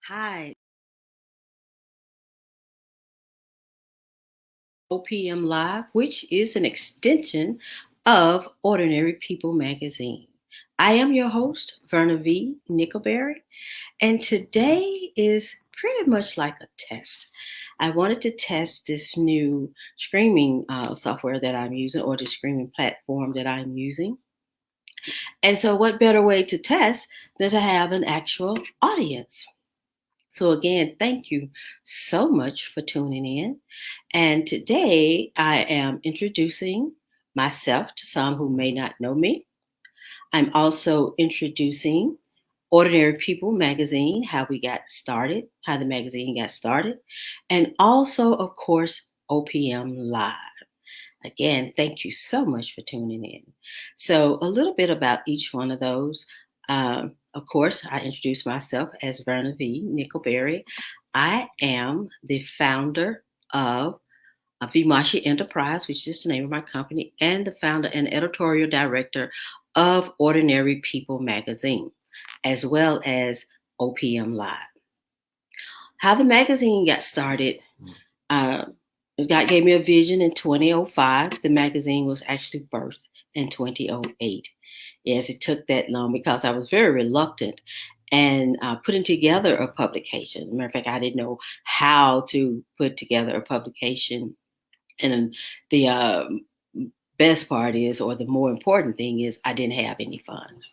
Hi, OPM Live, which is an extension of Ordinary People magazine. I am your host, Verna V. Nickelberry, and today is pretty much like a test. I wanted to test this new streaming software that I'm using, or the streaming platform that I'm using. And so, what better way to test than to have an actual audience? So, again, thank you so much for tuning in. And today I am introducing myself to some who may not know me. I'm also introducing Ordinary People magazine, how we got started, how the magazine got started, and also, of course, OPM Live. Again, thank you so much for tuning in. So, a little bit about each one of those. Of course, I introduce myself as Verna V. Nickelberry. I am the founder of Vimashi Enterprise, which is the name of my company, and the founder and editorial director of Ordinary People magazine, as well as OPM Live. How the magazine got started, uh, God gave me a vision in 2005. The magazine was actually birthed in 2008. Yes, it took that long because I was very reluctant and putting together a publication. Matter of fact, I didn't know how to put together a publication. And the best part is, or the more important thing is, I didn't have any funds.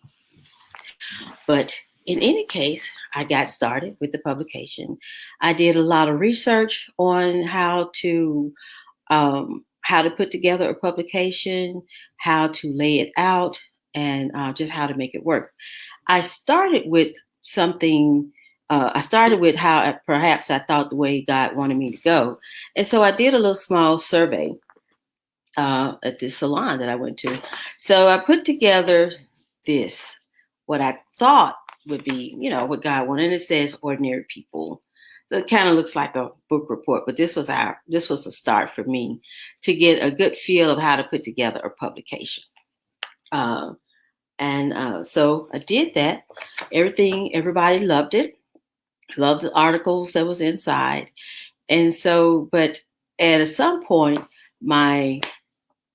But in any case, I got started with the publication. I did a lot of research on how to put together a publication, how to lay it out, and just how to make it work. I started with something. I started with how perhaps I thought the way God wanted me to go, and so I did a little small survey at this salon that I went to. So I put together this, what I thought would be, what God wanted. And it says ordinary people. So it kind of looks like a book report, but this was a start for me to get a good feel of how to put together a publication. Uh, and so I did that. Everybody loved it. Loved the articles that was inside. And so, but at some point, my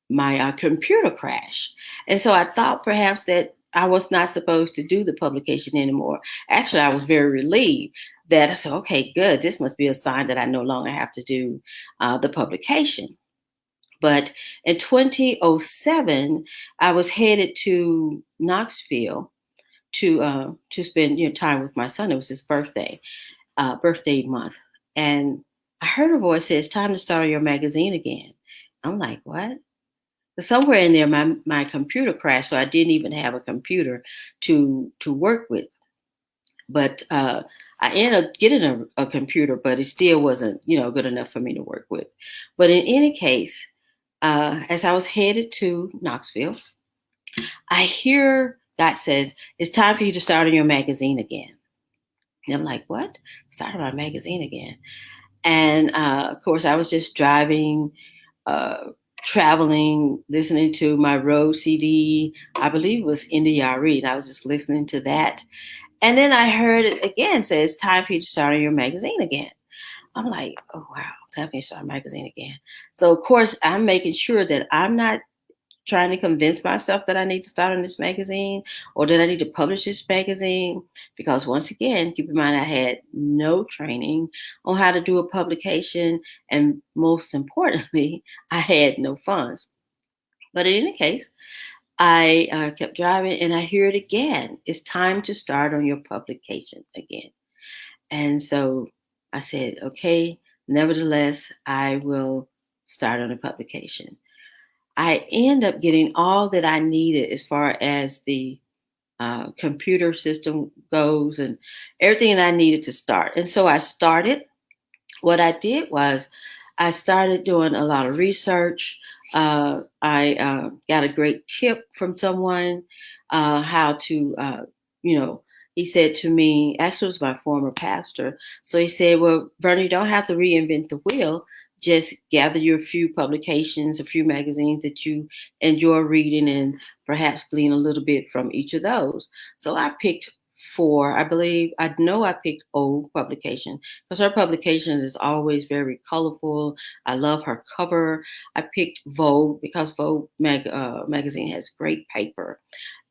my computer crashed. And so I thought perhaps that I was not supposed to do the publication anymore. Actually, I was very relieved that I said, okay, good. This must be a sign that I no longer have to do the publication. But in 2007, I was headed to Knoxville to spend time with my son. It was his birthday month, and I heard a voice say, "It's time to start on your magazine again." I'm like, "What?" Somewhere in there, my computer crashed, so I didn't even have a computer to work with. But I ended up getting a computer, but it still wasn't good enough for me to work with. But in any case, as I was headed to Knoxville, I hear God says, "It's time for you to start on your magazine again." And I'm like, "What? Start on my magazine again?" And of course, I was just driving, uh, traveling, listening to my road CD. I believe it was India.Re, and I was just listening to that. And then I heard it again say, "It's time for you to start on your magazine again." I'm like, "Oh, wow, time for you to start a magazine again." So, of course, I'm making sure that I'm not trying to convince myself that I need to start on this magazine or that I need to publish this magazine. Because once again, keep in mind, I had no training on how to do a publication. And most importantly, I had no funds. But in any case, I kept driving and I hear it again. It's time to start on your publication again. And so I said, okay, nevertheless, I will start on a publication. I end up getting all that I needed as far as the computer system goes and everything that I needed to start. And so I started. What I did was I started doing a lot of research. I got a great tip from someone how to, he said to me, actually, it was my former pastor. So he said, "Well, Vernon, you don't have to reinvent the wheel. Just gather your few publications, a few magazines that you enjoy reading, and perhaps glean a little bit from each of those." So I picked for, I believe, I know I picked O publication because her publication is always very colorful. I love her cover. I picked Vogue because Vogue magazine has great paper.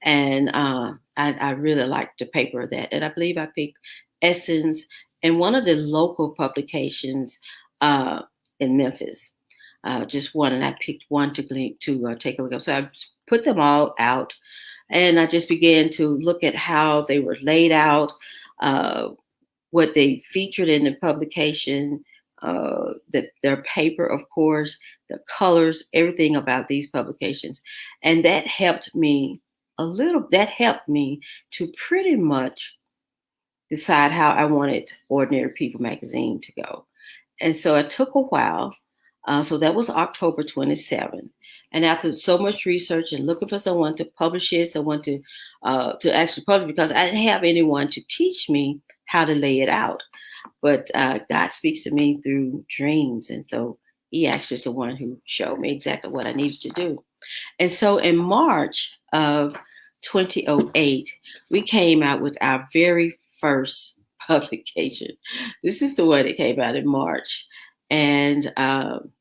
And I really liked the paper of that. And I believe I picked Essence and one of the local publications uh, in Memphis. Just one, and I picked one to take a look at. So I put them all out, and I just began to look at how they were laid out, uh, what they featured in the publication, their paper, of course, the colors, everything about these publications. And that helped me that helped me to pretty much decide how I wanted Ordinary People magazine to go. And so it took a while. So that was October 27th. And after so much research and looking for someone to publish it, someone to actually publish, because I didn't have anyone to teach me how to lay it out. But God speaks to me through dreams. And so he actually is the one who showed me exactly what I needed to do. And so in March of 2008, we came out with our very first publication. This is the one that came out in March. And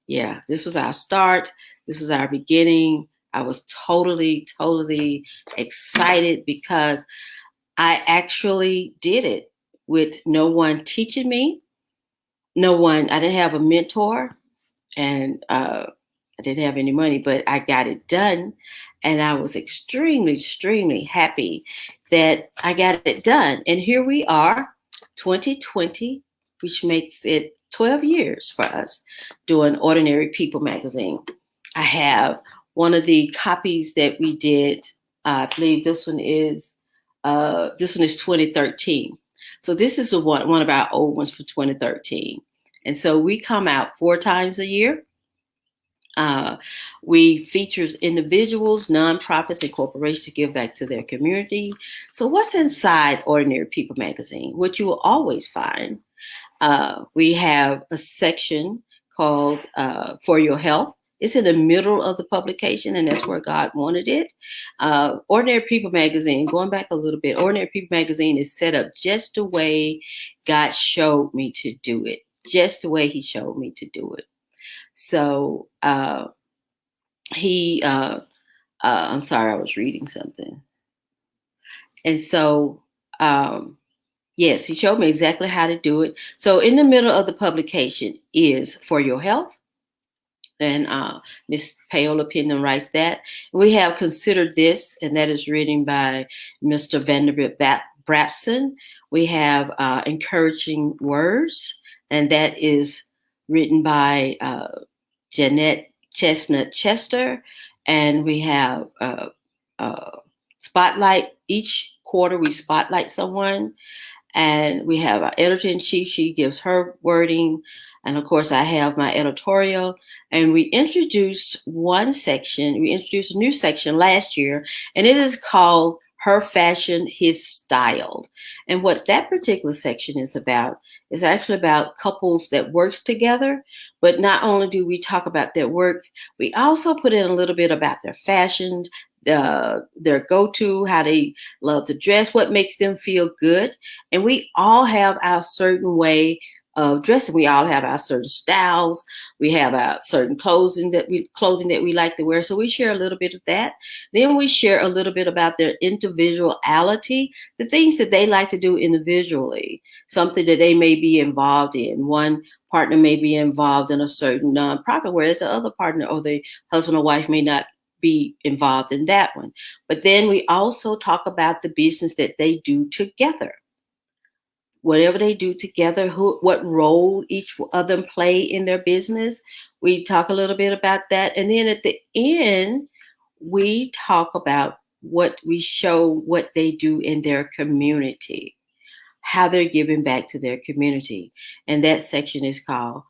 yeah, this was our start. This was our beginning. I was totally excited because I actually did it with no one teaching me. I didn't have a mentor, and I didn't have any money, but I got it done. And I was extremely happy that I got it done. And here we are, 2020, which makes it 12 years for us doing Ordinary People magazine. I have one of the copies that we did. I believe this one is 2013. So this is one of our old ones for 2013. And so we come out 4 times a year. Uh, we features individuals, nonprofits, and corporations to give back to their community. So what's inside Ordinary People magazine? What you will always find, we have a section called For Your Health. It's in the middle of the publication, and that's where God wanted it. Ordinary People magazine, going back a little bit, Ordinary People magazine is set up just the way God showed me to do it, just the way he showed me to do it. So I'm sorry, I was reading something. And so, yes, he showed me exactly how to do it. So in the middle of the publication is For Your Health. And Miss Paola Pindon writes that. We have Considered This, and that is written by Mr. Vanderbilt Brapson. We have Encouraging Words, and that is written by Jeanette Chestnut Chester. And we have Spotlight. Each quarter we spotlight someone. And we have our editor in chief. She gives her wording. And of course, I have my editorial. And we introduced a new section last year, and it is called Her Fashion, His Style. And what that particular section is about is actually about couples that work together. But not only do we talk about their work, we also put in a little bit about their fashions, their go-to, how they love to dress, what makes them feel good. And we all have our certain way of dressing. We all have our certain styles. We have our certain clothing that we like to wear. So we share a little bit of that. Then we share a little bit about their individuality, the things that they like to do individually, something that they may be involved in. One partner may be involved in a certain nonprofit, whereas the other partner or the husband or wife may not be involved in that one. But then we also talk about the business that they do together. Whatever they do together, what role each of them play in their business. We talk a little bit about that. And then at the end, we talk about what they do in their community, how they're giving back to their community. And that section is called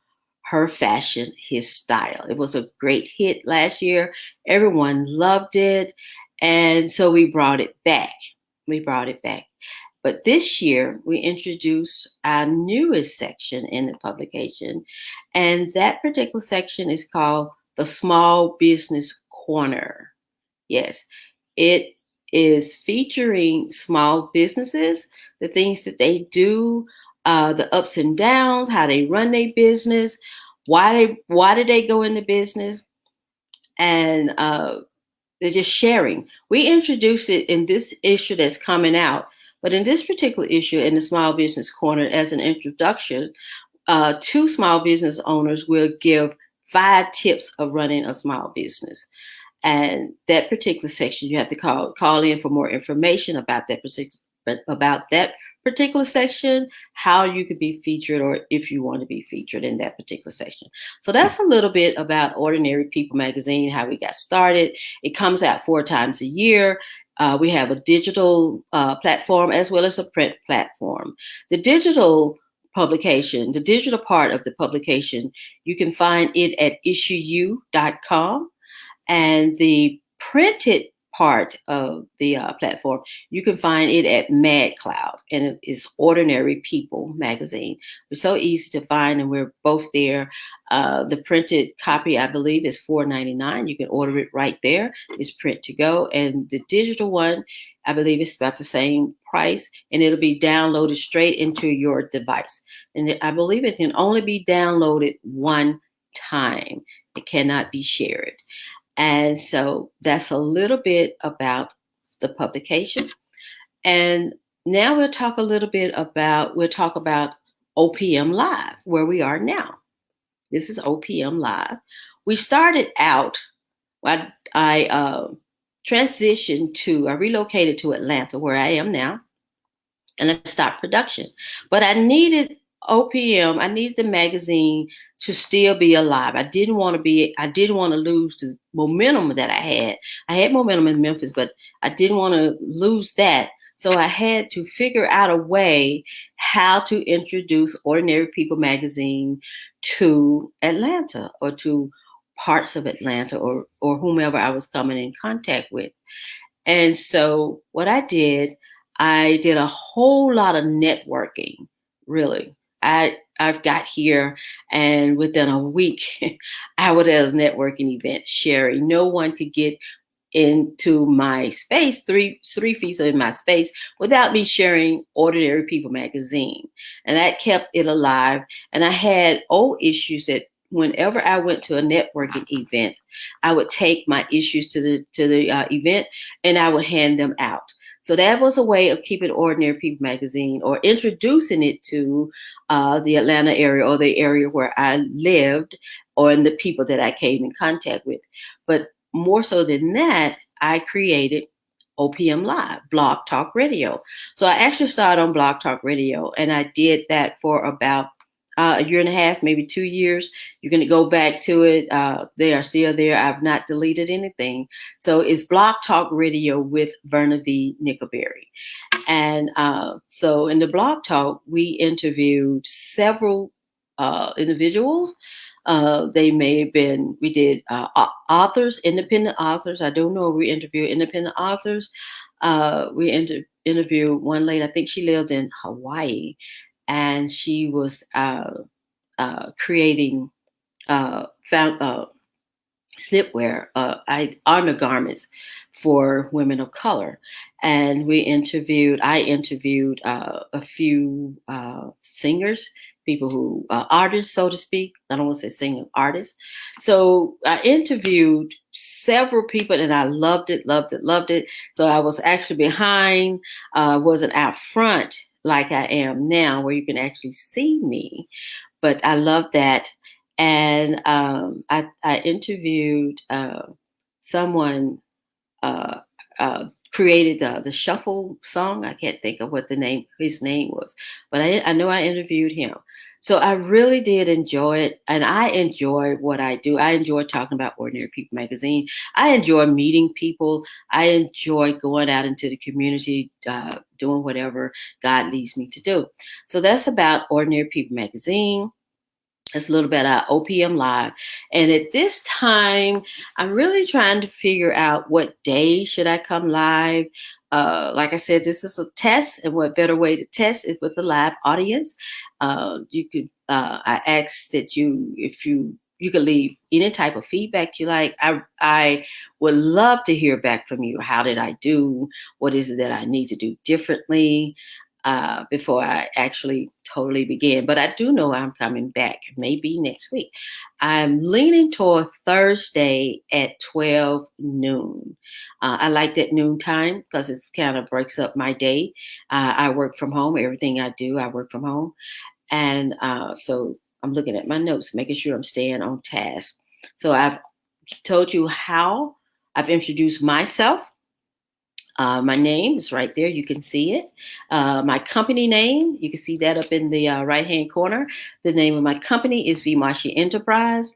Her Fashion, His Style. It was a great hit last year. Everyone loved it. And so we brought it back. But this year, we introduced our newest section in the publication. And that particular section is called the Small Business Corner. Yes, it is featuring small businesses, the things that they do, the ups and downs, how they run their business, why did they go into business, and they're just sharing. We introduced it in this issue that's coming out, but in this particular issue in the Small Business Corner, as an introduction, two small business owners will give 5 tips of running a small business. And that particular section, you have to call in for more information about that particular section, how you could be featured, or if you want to be featured in that particular section. So that's a little bit about Ordinary People Magazine, how we got started. It comes out 4 times a year. We have a digital platform as well as a print platform. The digital publication, the digital part of the publication, you can find it at issueu.com. And the printed part of the platform, you can find it at MadCloud, and it is Ordinary People Magazine. We're so easy to find, and we're both there. The printed copy, I believe, is $4.99. You can order it right there. It's print to go. And the digital one, I believe, is about the same price, and it'll be downloaded straight into your device. And I believe it can only be downloaded one time. It cannot be shared. And so that's a little bit about the publication. And now we'll talk about OPM Live, where we are now. This is OPM Live. We started out, I I relocated to Atlanta, where I am now, and I stopped production. But I needed OPM, I needed the magazine to still be alive. I didn't want to lose the momentum that I had. I had momentum in Memphis, but I didn't want to lose that. So I had to figure out a way how to introduce Ordinary People Magazine to Atlanta, or to parts of Atlanta, or whomever I was coming in contact with. And so what I did a whole lot of networking, really. I've got here, and within a week, I was at a networking event sharing. No one could get into my space, three feet in my space, without me sharing Ordinary People Magazine. And that kept it alive. And I had old issues that whenever I went to a networking event, I would take my issues to the event, and I would hand them out. So that was a way of keeping Ordinary People Magazine, or introducing it to the Atlanta area, or the area where I lived, or in the people that I came in contact with. But more so than that, I created OPM Live, Blog Talk Radio. So I actually started on Blog Talk Radio, and I did that for about a year and a half, maybe 2 years. You're going to go back to it. They are still there. I've not deleted anything. So it's Blog Talk Radio with Verna V. Nickelberry. And so in the Blog Talk, we interviewed several individuals. We did authors, independent authors. I don't know if we interviewed independent authors. We interviewed one lady, I think she lived in Hawaii, and she was creating slipwear, undergarments for women of color. And I interviewed a few singers, people who, artists, so to speak. I don't want to say singer, artists. So I interviewed several people, and I loved it, loved it, loved it. So I was actually behind, wasn't out front like I am now, where you can actually see me. But I love that. And I interviewed someone created the shuffle song. I can't think of what his name was, but I know I interviewed him. So I really did enjoy it, and I enjoy what I do. I enjoy talking about Ordinary People Magazine. I enjoy meeting people. I enjoy going out into the community, doing whatever God leads me to do. So that's about Ordinary People Magazine. It's a little bit about OPM Live. And at this time, I'm really trying to figure out what day should I come live. Like I said, this is a test, and what better way to test it with a live audience. I ask that if you you can leave any type of feedback you like. I would love to hear back from you. How did I do? What is it that I need to do differently before I actually totally begin? But I do know I'm coming back, maybe next week. I'm leaning toward Thursday at 12 noon. I like that noon time because it kind of breaks up my day. I work from home. Everything I do, I work from home. And so I'm looking at my notes, making sure I'm staying on task. So I've told you how I've introduced myself. My name is right there. You can see it. My company name, you can see that up in the right hand corner. The name of my company is Vimashi Enterprise.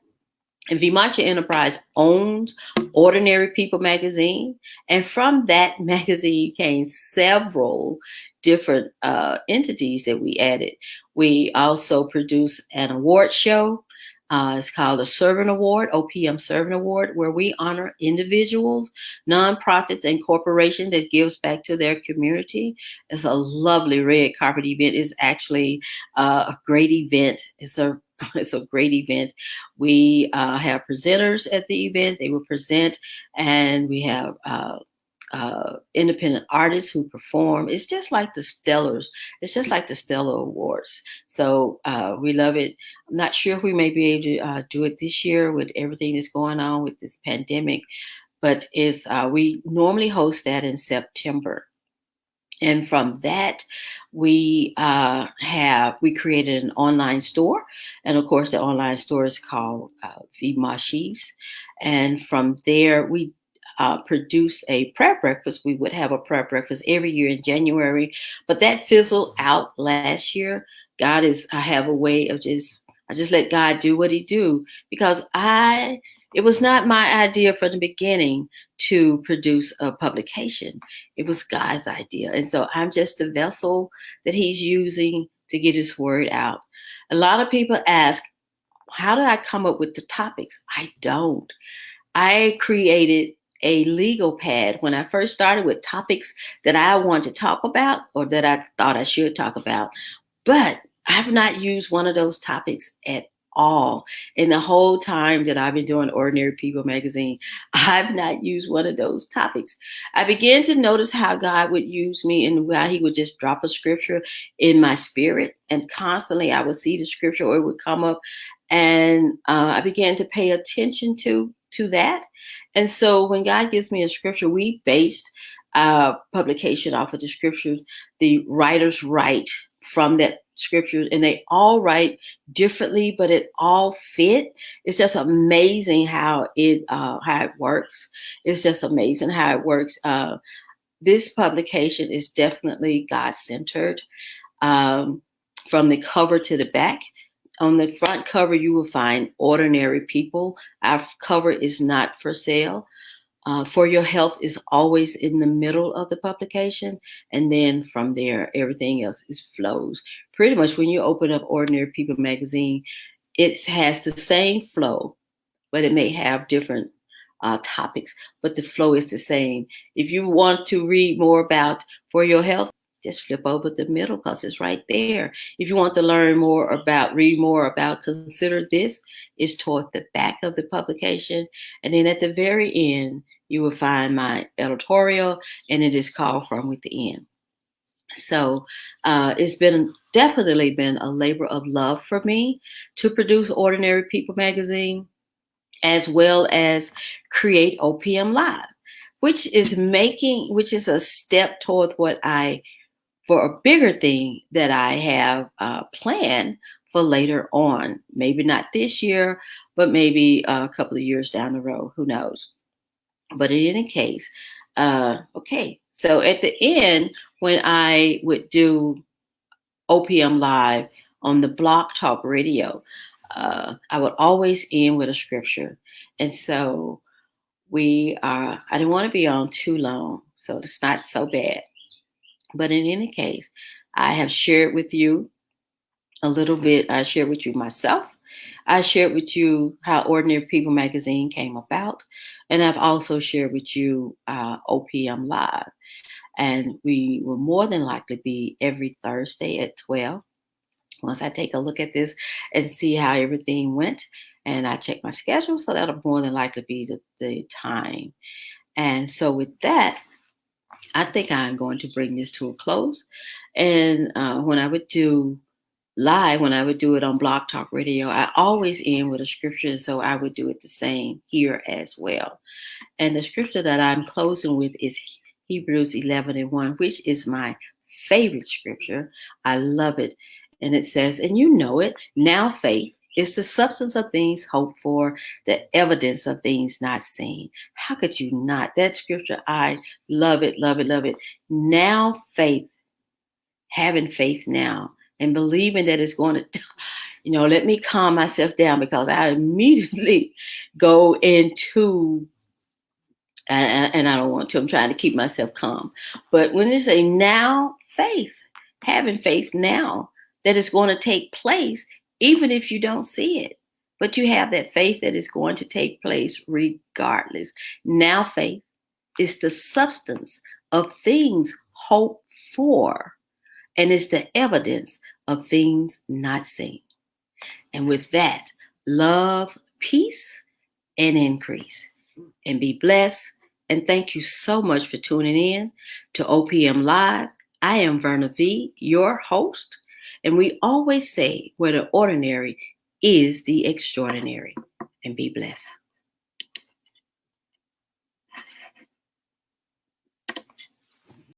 And Vimachi Enterprise owns Ordinary People magazine. And from that magazine came several different entities that we added. We also produce an award show. It's called a Servant Award, OPM Servant Award, where we honor individuals, nonprofits, and corporations that gives back to their community. It's a lovely red carpet event. It's actually a great event. It's a great event. We have presenters at the event. They will present, and we have independent artists who perform. It's just like the Stellars. It's just like the Stellar Awards. So we love it. I'm not sure if we may be able to do it this year with everything that's going on with this pandemic, but it's we normally host that in September. And from that, we created an online store, and of course, the online store is called Vimashis. And from there, we produced a prayer breakfast. We would have a prayer breakfast every year in January, but that fizzled out last year. I have a way of I just let God do what He do because it was not my idea from the beginning to produce a publication. It was God's idea. And so I'm just the vessel that He's using to get His word out. A lot of people ask, how do I come up with the topics? I don't. I created a legal pad when I first started with topics that I want to talk about or that I thought I should talk about. But I've not used one of those topics at all. In the whole time that I've been doing Ordinary People magazine, I've not used one of those topics. I began to notice how God would use me and how He would just drop a scripture in my spirit. And constantly I would see the scripture or it would come up. And I began to pay attention to that. And so when God gives me a scripture, we based publication off of the scriptures. The writers write from that scripture and they all write differently, but it all fit. It's just amazing how it works. It's just amazing how it works. This publication is definitely God-centered. Um, from the cover to the back, on the front cover, you will find Ordinary People. Our cover is not for sale. For Your Health is always in the middle of the publication. And then from there, everything else is flows. Pretty much when you open up Ordinary People magazine, it has the same flow, but it may have different topics, but the flow is the same. If you want to read more about For Your Health, just flip over the middle because it's right there. If you want to read more about Consider This, it's toward the back of the publication. And then at the very end, you will find my editorial, and it is called From Within. So it's definitely been a labor of love for me to produce Ordinary People magazine, as well as create OPM Live, which is a step toward for a bigger thing that I have planned for later on. Maybe not this year, but maybe a couple of years down the road. Who knows? But in any case, okay. So at the end, when I would do OPM Live on the Block Talk Radio, I would always end with a scripture. And so I didn't want to be on too long, so it's not so bad. But in any case, I have shared with you a little bit. I shared with you myself. I shared with you how Ordinary People magazine came about. And I've also shared with you OPM Live. And we will more than likely be every Thursday at 12. Once I take a look at this and see how everything went. and I check my schedule, so that'll more than likely be the time. And so with that, I think I'm going to bring this to a close. And when I would do live, when I would do it on Blog Talk Radio, I always end with a scripture. So I would do it the same here as well. And the scripture that I'm closing with is Hebrews 11:1, which is my favorite scripture. I love it. And it says, and you know it, now faith is the substance of things hoped for, the evidence of things not seen. How could you not? That scripture, I love it, love it, love it. Now faith, having faith now and believing that it's going to, let me calm myself down, because I immediately go into, and I don't want to, I'm trying to keep myself calm. But when it's a now faith, having faith now that is going to take place, even if you don't see it, but you have that faith that is going to take place regardless. Now faith is the substance of things hoped for, and it's the evidence of things not seen. And with that, love, peace, and increase. And be blessed. And thank you so much for tuning in to OPM Live. I am Verna V, your host. And we always say where the ordinary is the extraordinary. And be blessed.